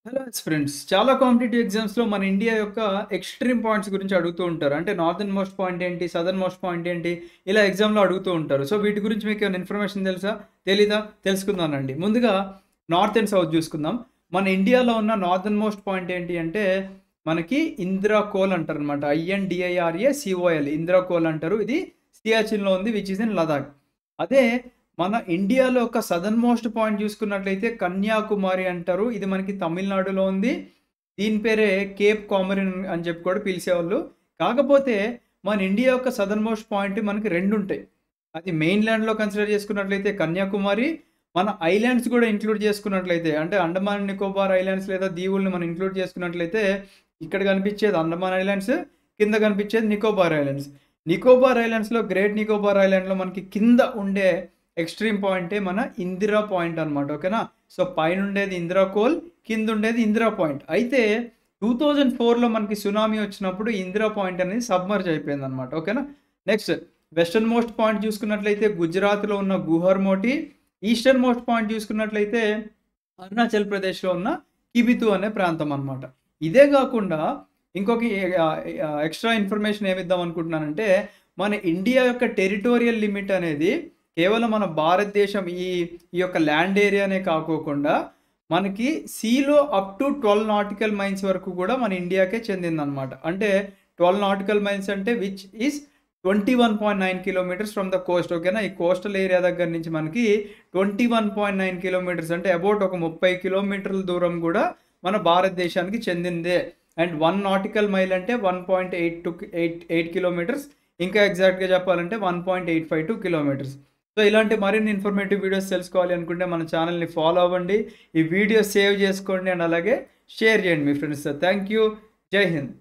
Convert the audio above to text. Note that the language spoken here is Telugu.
హలో ఫ్రెండ్స్, చాలా కాంపిటేటివ్ ఎగ్జామ్స్‌లో మన ఇండియా యొక్క ఎక్స్‌ట్రీమ్ పాయింట్స్ గురించి అడుగుతూ ఉంటారు. అంటే నార్దర్న్ మోస్ట్ పాయింట్ ఏంటి? సదర్న్ మోస్ట్ పాయింట్ ఏంటి? ఇలా ఎగ్జామ్‌లో అడుగుతూ ఉంటారు. సో, వీటి గురించి మీకేమైనా ఇన్ఫర్మేషన్ తెలుసా? తెలీదా? తెలుసుకుందామండి. ముందుగా నార్త్ అండ్ సౌత్ చూసుకుందాం. మన ఇండియాలో ఉన్న నార్దర్న్ మోస్ట్ పాయింట్ ఏంటి అంటే, మనకి ఇందిరా కోల్ అంటారనమాట. INDIRACOL ఇందిరా కోల్ అంటారు. ఇది సియాచిన్‌లో ఉంది. Which is in Ladakh. అదే మన ఇండియాలో ఒక సదర్న్ మోస్ట్ పాయింట్ చూసుకున్నట్లయితే కన్యాకుమారి అంటారు. ఇది మనకి తమిళనాడులో ఉంది. దీని పేరే కేప్ కామరిన్ అని చెప్పి కూడా పిలిచేవాళ్ళు. కాకపోతే మన ఇండియా యొక్క సదర్న్ మోస్ట్ పాయింట్ మనకి 2 ఉంటాయి. అది మెయిన్‌లాండ్‌లో కన్సిడర్ చేసుకున్నట్లయితే కన్యాకుమారి, మన ఐలాండ్స్ కూడా ఇంక్లూడ్ చేసుకున్నట్లయితే అంటే అండమాన్ నికోబార్ ఐలాండ్స్ లేదా దీవుల్ని మనం ఇంక్లూడ్ చేసుకున్నట్లయితే ఇక్కడ కనిపించేది అండమాన్ ఐలాండ్స్, కింద కనిపించేది నికోబార్ ఐలాండ్స్. నికోబార్ ఐలాండ్స్‌లో గ్రేట్ నికోబార్ ఐలాండ్‌లో మనకి కింద ఉండే ఎక్స్‌ట్రీమ్ పాయింటే మన ఇందిరా పాయింట్ అన్నమాట. ఓకేనా? సో, పైనుండేది ఇందిరా కోల్, కిందుండేది ఇందిరా పాయింట్. అయితే 2004లో మనకి సునామీ వచ్చినప్పుడు ఇందిరా పాయింట్ అనేది సబ్మర్జ్ అయిపోయిందన్నమాట. ఓకేనా? నెక్స్ట్ వెస్టర్న్ మోస్ట్ పాయింట్ చూసుకున్నట్లయితే గుజరాత్‌లో ఉన్న గుహర్మోటి, ఈస్టర్న్ మోస్ట్ పాయింట్ చూసుకున్నట్లయితే అరుణాచల్ ప్రదేశ్‌లో ఉన్న కిబితు అనే ప్రాంతం అన్నమాట. ఇదే గాకుండా ఇంకొక ఎక్స్‌ట్రా ఇన్ఫర్మేషన్ ఏమిద్దాం అనుకుంటున్నానంటే, మన ఇండియా యొక్క టెరిటోరియల్ లిమిట్ అనేది కేవలం మన భారతదేశం ఈ యొక్క ల్యాండ్ ఏరియానే కాకోకుండా మనకి సీలో అప్ టు 12 నాటికల్ మైల్స్ వరకు కూడా మన ఇండియాకే చెందిందనమాట. అంటే 12 నాటికల్ మైల్స్ అంటే which is 21.9 kilometres from the Coast. ఓకేనా? ఈ కోస్టల్ ఏరియా దగ్గర నుంచి మనకి 21.9 కిలోమీటర్స్ అంటే అబౌట్ ఒక 30 కిలోమీటర్ల దూరం కూడా మన భారతదేశానికి చెందిందే. అండ్ 1 నాటికల్ మైల్ అంటే 1.8 కిలోమీటర్స్. ఇంకా ఎగ్జాక్ట్‌గా చెప్పాలంటే 1.852 కిలోమీటర్స్. సో, ఇలాంటి మరిన్ని ఇన్ఫర్మేటివ్ వీడియోస్ తెలుసుకోవాలి అనుకుంటే మన ఛానెల్‌ని ఫాలో అవ్వండి. ఈ వీడియో సేవ్ చేసుకోండి అండ్ అలాగే షేర్ చేయండి మీ ఫ్రెండ్స్‌తో. Thank you. జై హింద్.